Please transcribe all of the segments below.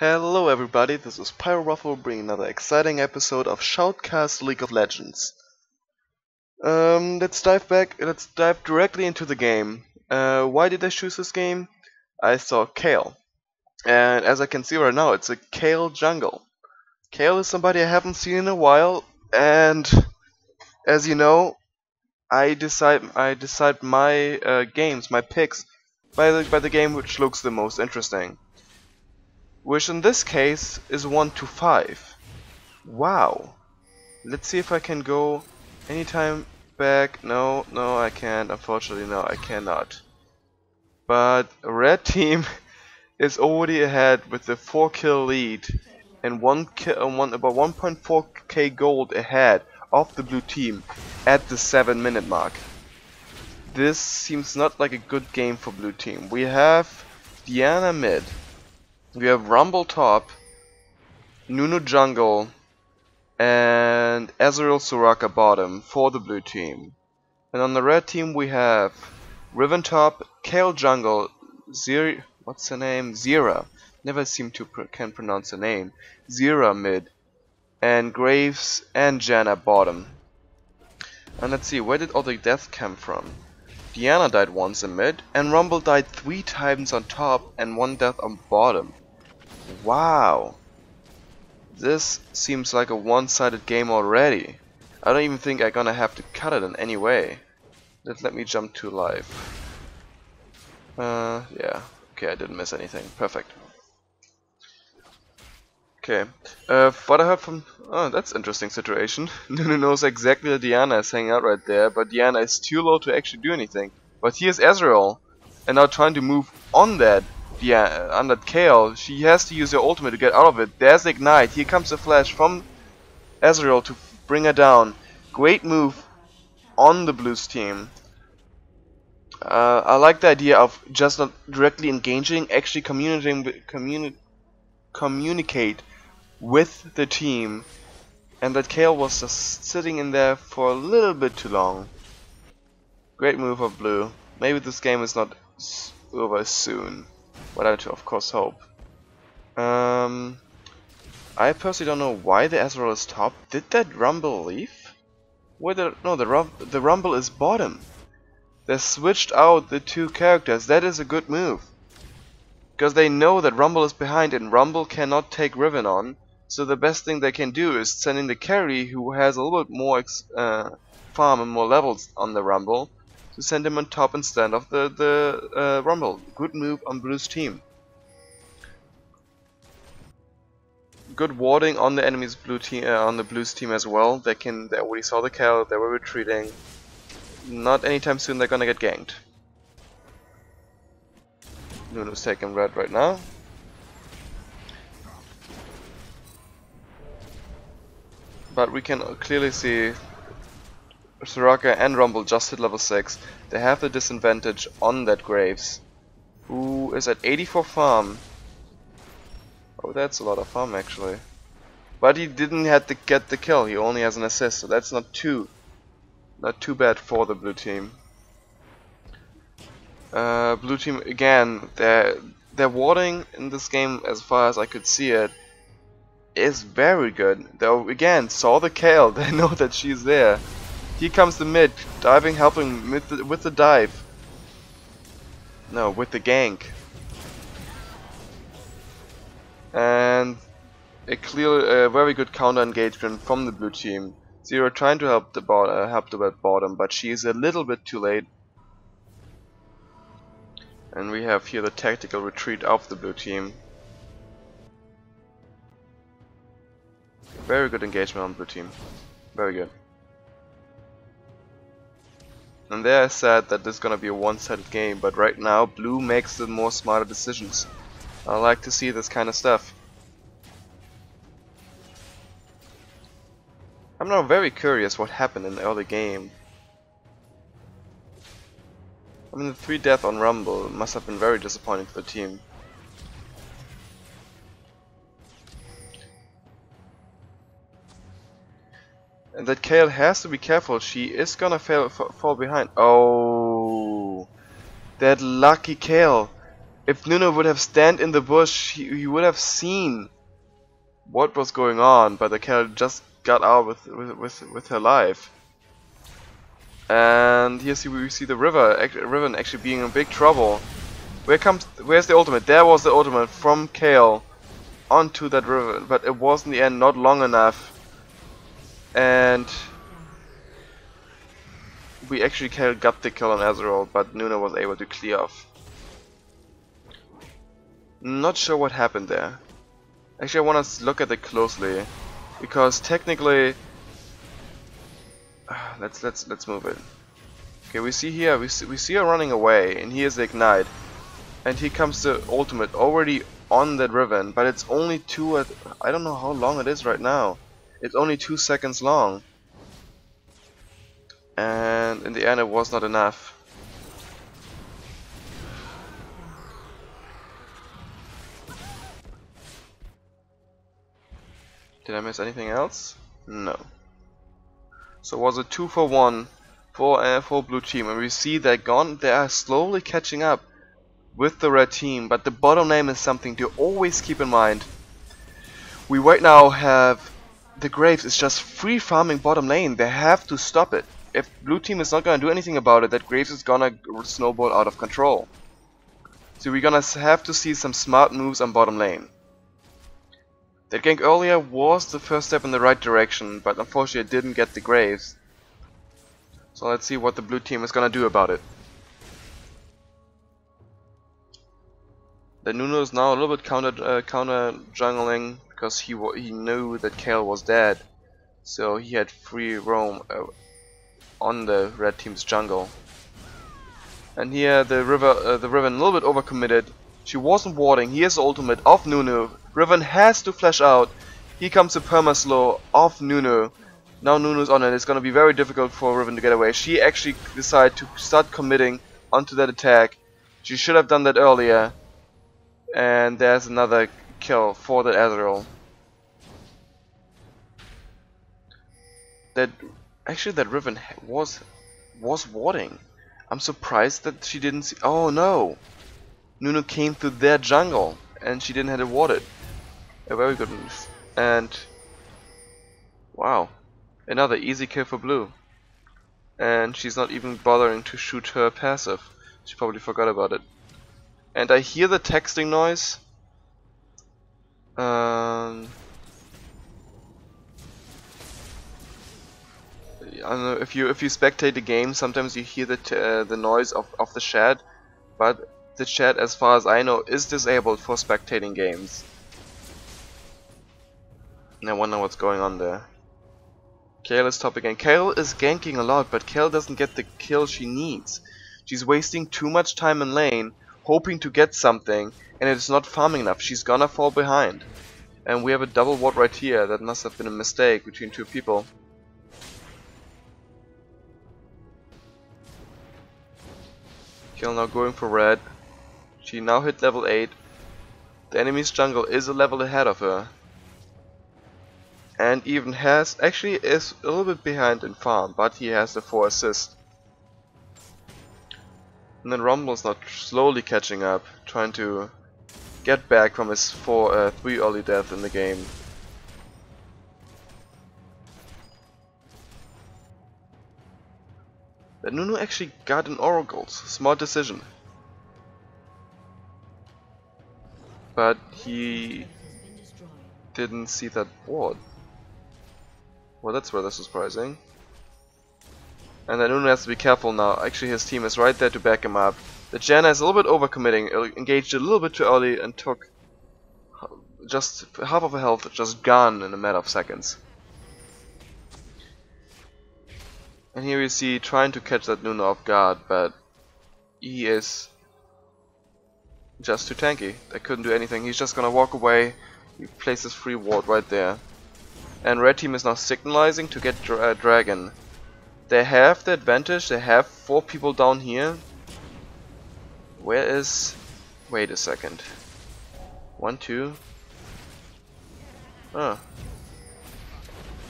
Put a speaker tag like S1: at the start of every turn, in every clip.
S1: Hello everybody, this is Pyroruffle bringing another exciting episode of Shoutcast League of Legends. Let's dive directly into the game. Why did I choose this game? I saw Kale. And as I can see right now, it's a Kale jungle. Kale is somebody I haven't seen in a while, and as you know, I decide my games, my picks, by the game which looks the most interesting. Which in this case is 1 to 5. Wow. Let's see if I can go anytime back. No, I can't. Unfortunately, no, I cannot. But red team is already ahead with the 4-kill lead and about 1.4k gold ahead of the blue team at the 7-minute mark. This seems not like a good game for blue team. We have Diana mid. We have Rumble top, Nunu jungle, and Ezreal Soraka bottom for the blue team. And on the red team we have Riven top, Kale jungle, what's her name? Zira. Never seem to can pronounce her name. Zira mid, and Graves and Janna bottom. And let's see, where did all the deaths come from? Diana died once in mid, and Rumble died 3 times on top and 1 death on bottom. Wow. This seems like a one-sided game already. I don't even think I'm gonna have to cut it in any way. Let me jump to live. Yeah. Okay, I didn't miss anything. Perfect. Okay. What I heard from... Oh, that's an interesting situation. Nunu knows exactly that Diana is hanging out right there, but Diana is too low to actually do anything. But here's Ezreal, and now trying to move on that. Yeah, on that Kale, she has to use her ultimate to get out of it. There's Ignite. Here comes the flash from Ezreal to bring her down. Great move on the Blues team. I like the idea of just not directly engaging, actually communicate with the team. And that Kale was just sitting in there for a little bit too long. Great move of Blue. Maybe this game is not over soon. What I of course hope. I personally don't know why the Ezreal is top. Did that Rumble leave? No, the Rumble is bottom. They switched out the 2 characters. That is a good move. Because they know that Rumble is behind and Rumble cannot take Riven on. So the best thing they can do is send in the carry who has a little bit more farm and more levels on the Rumble. To send him on top instead of the Rumble. Good move on Blue's team. Good warding on the enemy's blue team, on the Blue's team as well. They already saw the Kale. They were retreating. Not anytime soon they're gonna get ganked. Nunu's taking red right now. But we can clearly see Soraka and Rumble just hit level 6. They have the disadvantage on that Graves, who is at 84 farm. Oh, that's a lot of farm actually. But he didn't have to get the kill. He only has an assist, so that's not too bad for the blue team. Blue team again. Their warding in this game, as far as I could see it, is very good. They again saw the Kale. They know that she's there. Here comes the mid, diving, helping with the dive. No, with the gank. And a very good counter engagement from the blue team. Zero trying to help the red bottom, but she is a little bit too late. And we have here the tactical retreat of the blue team. Very good engagement on the blue team. Very good. And there I said that this is gonna be a one-sided game, but right now blue makes the more smarter decisions. I like to see this kind of stuff. I'm now very curious what happened in the early game. I mean, the 3 death on Rumble must have been very disappointing for the team. And that Kale has to be careful. She is gonna fall behind. Oh, that lucky Kale. If Nuno would have stand in the bush, he would have seen what was going on, but the Kel just got out with her life. And here we see the Riven actually being in big trouble. Where's the ultimate? There was the ultimate from Kale onto that Riven, but it was in the end not long enough. And we actually got the kill on Azrael, but Nuno was able to clear off. Not sure what happened there. Actually, I want to look at it closely, because technically, let's move it. Okay, we see here, we see her running away, and here's the ignite, and here comes the ultimate already on that Riven, but it's only I don't know how long it is right now. It's only 2 seconds long, and in the end, it was not enough. Did I miss anything else? No. So it was a 2-for-1 for blue team, and we see they are slowly catching up with the red team, but the bottom lane is something to always keep in mind. We right now have the Graves is just free farming bottom lane. They have to stop it. If blue team is not gonna do anything about it, that Graves is gonna snowball out of control. So we're gonna have to see some smart moves on bottom lane. That gank earlier was the first step in the right direction, but unfortunately it didn't get the Graves. So let's see what the blue team is gonna do about it. The Nuno is now a little bit counter jungling, because he knew that Kale was dead, so he had free roam on the red team's jungle. And here the Riven a little bit overcommitted. She wasn't warding. Here's the ultimate of Nuno. Riven has to flash out. Here comes the perma-slow of Nuno. Now Nuno's on it. It's gonna be very difficult for Riven to get away. She actually decided to start committing onto that attack. She should have done that earlier. And there's another kill for the Azrael. That Riven was warding. I'm surprised that she didn't see. Oh no! Nuno came through their jungle and she didn't have it warded. A very good move. And wow, another easy kill for blue. And she's not even bothering to shoot her passive. She probably forgot about it. And I hear the texting noise. I don't know if you spectate the game. Sometimes you hear the noise of the chat, but the chat, as far as I know, is disabled for spectating games. And I wonder what's going on there. Kayle is top again. Kayle is ganking a lot, but Kayle doesn't get the kill she needs. She's wasting too much time in lane, hoping to get something, and it's not farming enough. She's gonna fall behind. And we have a double ward right here. That must have been a mistake between two people. Kayle now going for red. She now hit level 8. The enemy's jungle is a level ahead of her. And even is a little bit behind in farm, but he has the 4 assists. And then Rumble's now slowly catching up, trying to get back from his 3 early death in the game. But Nuno actually got an Oracles, smart decision. But he didn't see that ward. Well, that's rather surprising. And then Nuno has to be careful now. Actually, his team is right there to back him up. The Janna is a little bit overcommitting, engaged a little bit too early and took just half of her health just gone in a matter of seconds. And here we see trying to catch that Nuno off guard, but he is just too tanky. They couldn't do anything. He's just gonna walk away. He places free ward right there. And red team is now signalizing to get dragon. They have the advantage. They have 4 people down here. Where is... Wait a second. 1, 2. Oh.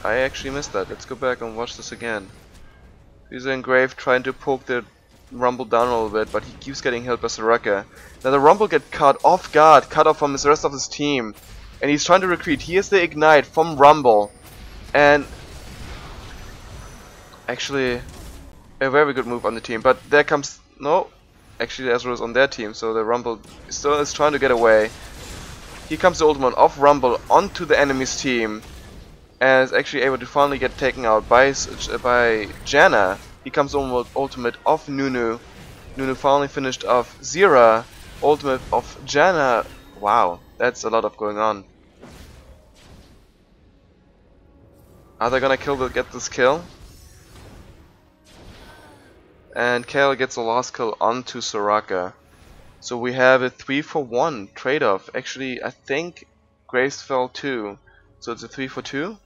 S1: I actually missed that. Let's go back and watch this again. He's in grave trying to poke the Rumble down a little bit, but he keeps getting hit by Soraka. Now the Rumble get caught off guard, cut off from the rest of his team, and he's trying to retreat. He has the Ignite from Rumble, and actually a very good move on the team. But there comes no, actually Ezreal is on their team, so the Rumble still is trying to get away. Here comes the ultimate of Rumble onto the enemy's team, and is actually able to finally get taken out by Janna. He comes ultimate of Nunu. Nunu finally finished off Zira. Ultimate of Janna. Wow, that's a lot of going on. Are they gonna get this kill? And Kayle gets the last kill onto Soraka. So we have a 3-for-1 trade-off. Actually, I think Graves fell too. So it's a 3-for-2?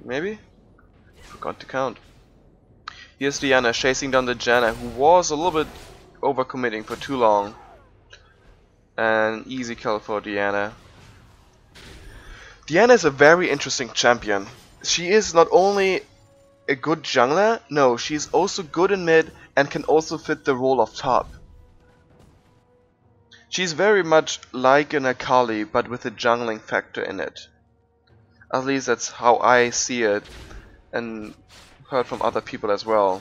S1: Maybe? Forgot to count. Here's Diana chasing down the Janna, who was a little bit overcommitting for too long. And easy kill for Diana. Diana is a very interesting champion. She is not only a good jungler, no, she's also good in mid and can also fit the role of top. She's very much like an Akali, but with a jungling factor in it. At least that's how I see it, and heard from other people as well.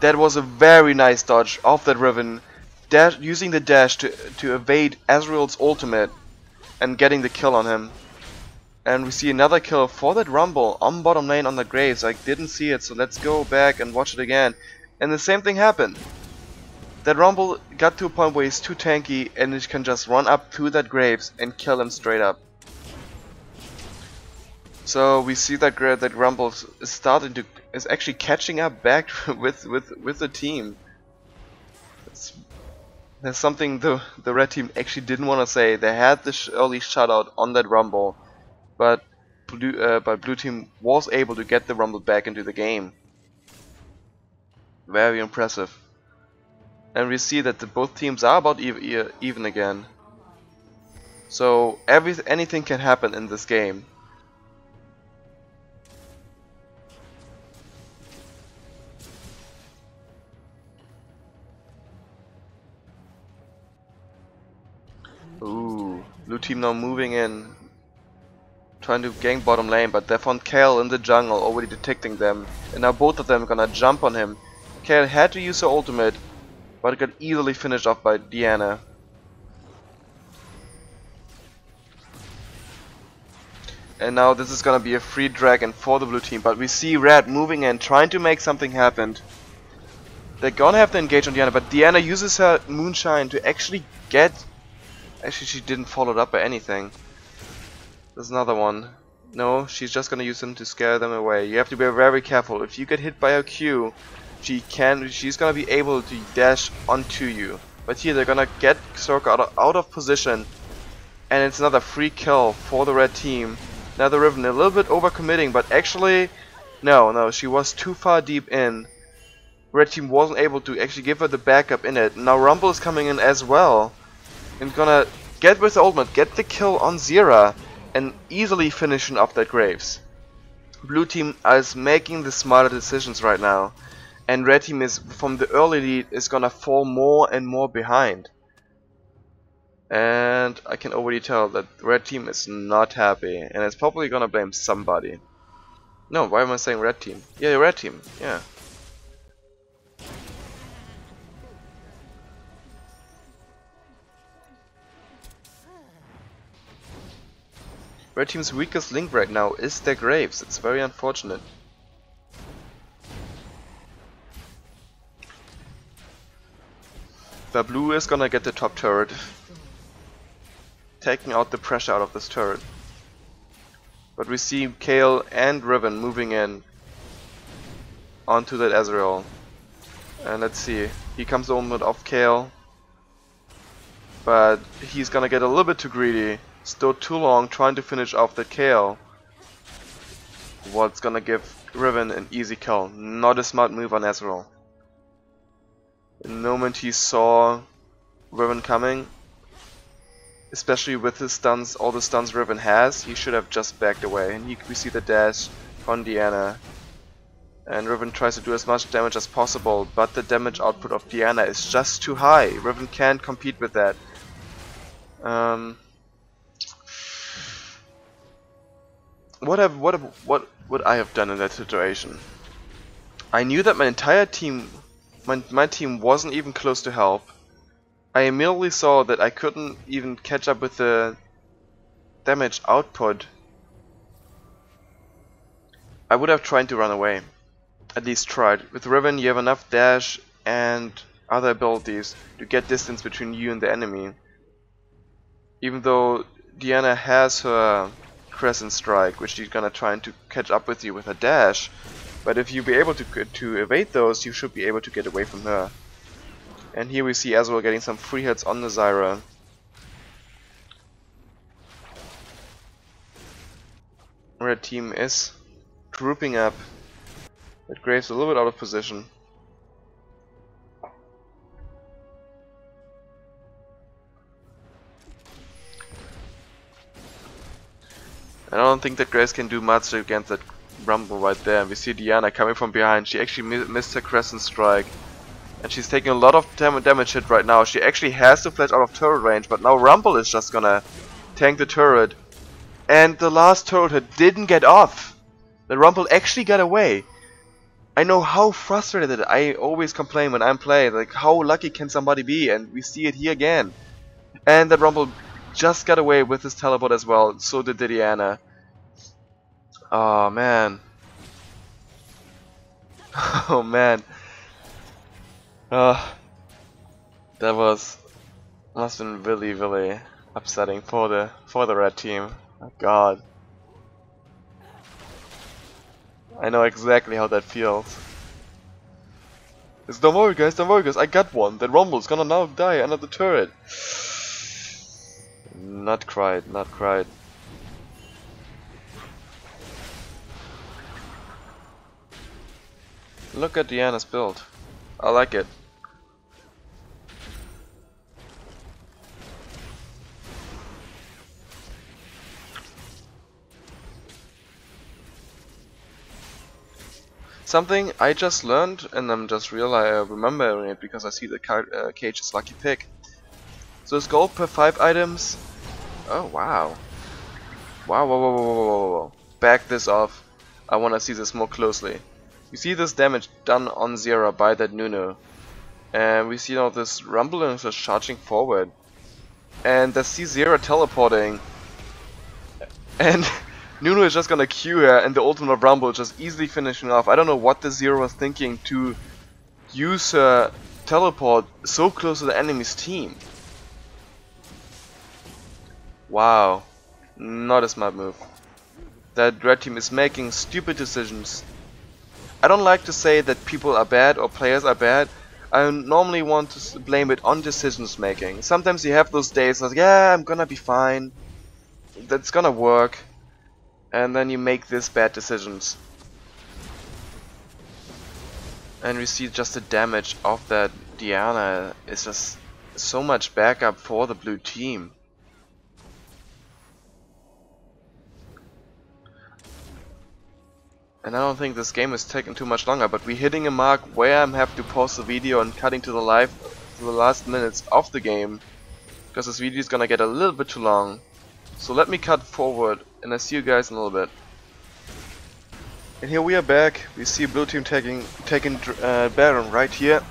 S1: That was a very nice dodge of that Riven, using the dash to evade Ezreal's ultimate and getting the kill on him. And we see another kill for that Rumble on bottom lane on the Graves. I didn't see it, so let's go back and watch it again. And the same thing happened. That Rumble got to a point where he's too tanky and he can just run up to that Graves and kill him straight up. So we see that Rumble is actually catching up back with the team. There's something the red team actually didn't want to say. They had the early shutout on that Rumble, but blue team was able to get the Rumble back into the game. Very impressive. And we see that both teams are about even again. So anything can happen in this game. Ooh, blue team now moving in, trying to gank bottom lane, but they found Kayle in the jungle already detecting them, and now both of them are gonna jump on him. Kayle had to use her ultimate, but it got easily finished off by Diana. And now this is gonna be a free dragon for the blue team, but we see red moving in, trying to make something happen. They're gonna have to engage on Diana, but Diana uses her moonshine to actually get... Actually, she didn't follow it up by anything. There's another one. No, she's just gonna use him to scare them away. You have to be very careful. If you get hit by her Q, she's gonna be able to dash onto you. But here they're gonna get Soraka out of position, and it's another free kill for the red team. Now the Riven a little bit overcommitting, but actually, no, she was too far deep in. Red team wasn't able to actually give her the backup in it. Now Rumble is coming in as well, and gonna get with the ultimate, get the kill on Zira, and easily finishing off that Graves. Blue team is making the smarter decisions right now, and red team is, from the early lead, is gonna fall more and more behind. And I can already tell that the red team is not happy, and it's probably gonna blame somebody. No, why am I saying red team? Yeah, red team, yeah. Red team's weakest link right now is their Graves. It's very unfortunate. The blue is gonna get the top turret, taking out the pressure out of this turret. But we see Kayle and Riven moving in onto that Ezreal. And let's see, here comes the ultimate of Kayle, but he's gonna get a little bit too greedy. Still too long trying to finish off that Kayle. What's gonna give Riven an easy kill. Not a smart move on Ezreal. The moment he saw Riven coming, especially with his stuns, all the stuns Riven has, he should have just backed away. And we see the dash on Diana. And Riven tries to do as much damage as possible, but the damage output of Diana is just too high. Riven can't compete with that. What would I have done in that situation? I knew that my entire team, my team wasn't even close to help. I immediately saw that I couldn't even catch up with the damage output. I would have tried to run away. At least tried. With Riven you have enough dash and other abilities to get distance between you and the enemy. Even though Diana has her Crescent Strike, which she's gonna try to catch up with you with her dash, but if you be able to evade those, you should be able to get away from her. And here we see as well getting some free hits on the Zyra. Red team is grouping up. But Graves a little bit out of position. I don't think that Graves can do much against that Rumble right there. And we see Diana coming from behind. She actually missed her Crescent Strike. And she's taking a lot of damage hit right now. She actually has to flash out of turret range, but now Rumble is just gonna tank the turret. And the last turret hit didn't get off. The Rumble actually got away. I know how frustrated I always complain when I'm playing, like how lucky can somebody be, and we see it here again. And that Rumble just got away with his teleport as well, so did Diana. Oh man. Oh man. That must have been really upsetting for the red team. Oh god. I know exactly how that feels. Don't worry guys, I got one. That Rumble's gonna now die under the turret. Not cried, not cried. Look at Diana's build. I like it. Something I just learned, and I'm just remembering it because I see the cage's lucky pick. So it's gold per 5 items. Oh wow. Wow, whoa. Back this off. I wanna see this more closely. You see this damage done on Zera by that Nunu. And we see now this Rumble and just charging forward. And I see Zera teleporting. And Nunu is just gonna Q her, and the ultimate Rumble just easily finishing off. I don't know what the Zero was thinking to use her teleport so close to the enemy's team. Wow, not a smart move. That red team is making stupid decisions. I don't like to say that people are bad or players are bad. I normally want to blame it on decisions making. Sometimes you have those days like, yeah, I'm gonna be fine, that's gonna work. And then you make these bad decisions. And we see just the damage of that Diana is just so much backup for the blue team. And I don't think this game is taking too much longer, but we're hitting a mark where I have to pause the video and cutting to the last minutes of the game, because this video is gonna get a little bit too long. So let me cut forward, and I see you guys in a little bit. And here we are back. We see blue team taking Baron right here.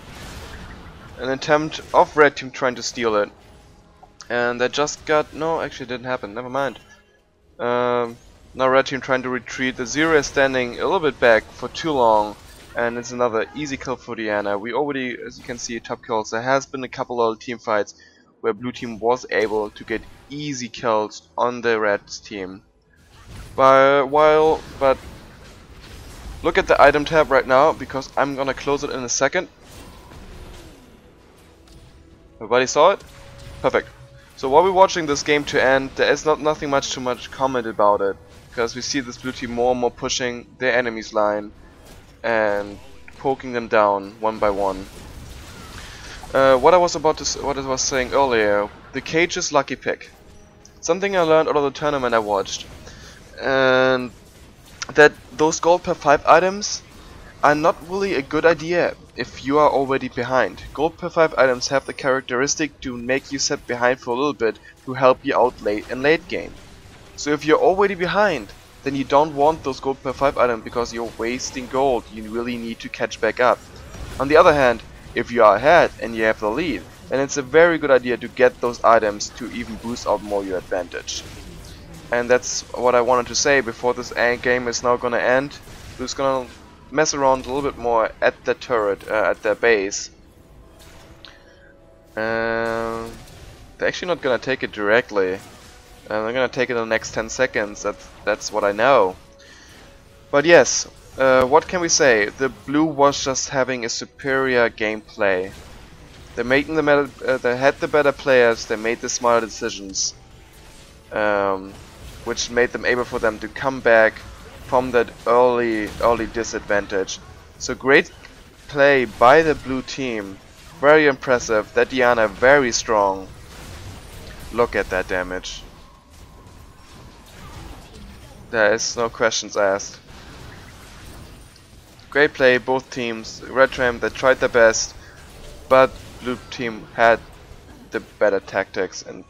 S1: An attempt of red team trying to steal it, and that just got actually it didn't happen. Never mind. Now red team trying to retreat. The Zero is standing a little bit back for too long, and it's another easy kill for Diana. We already, as you can see, top kills. There has been a couple of team fights where blue team was able to get easy kills on the red team. But look at the item tab right now, because I'm gonna close it in a second. Everybody saw it? Perfect. So while we're watching this game to end, there is nothing too much comment about it, because we see this blue team more and more pushing their enemy's line and poking them down one by one. What I was saying earlier, the cage's lucky pick. Something I learned out of the tournament I watched, and that those gold per 5 items are not really a good idea if you are already behind. Gold per 5 items have the characteristic to make you set behind for a little bit to help you out late in late game. So if you're already behind, then you don't want those gold per 5 items because you're wasting gold. You really need to catch back up. On the other hand, if you are ahead and you have the lead, then it's a very good idea to get those items to even boost out more your advantage. And that's what I wanted to say before this game is now gonna end. We're just gonna mess around a little bit more at the turret, at the base. They're actually not gonna take it directly. They're gonna take it in the next 10 seconds. That's what I know. But yes, what can we say? The blue was just having a superior gameplay. They had the better players. They made the smarter decisions, which made them able for them to come back from that early disadvantage. So great play by the blue team. Very impressive. That Diana very strong. Look at that damage. There is no questions asked. Great play, both teams. Red Tram, they tried their best, but blue team had the better tactics and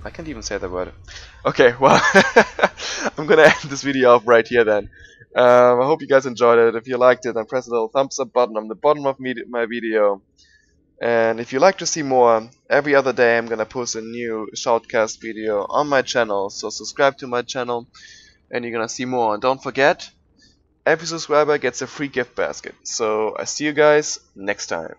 S1: I can't even say the word. Okay, well, I'm gonna end this video off right here then. I hope you guys enjoyed it. If you liked it, then press the little thumbs up button on the bottom of my video. And if you like to see more, every other day I'm gonna post a new Shoutcast video on my channel. So subscribe to my channel and you're gonna see more. And don't forget, every subscriber gets a free gift basket. So I see you guys next time.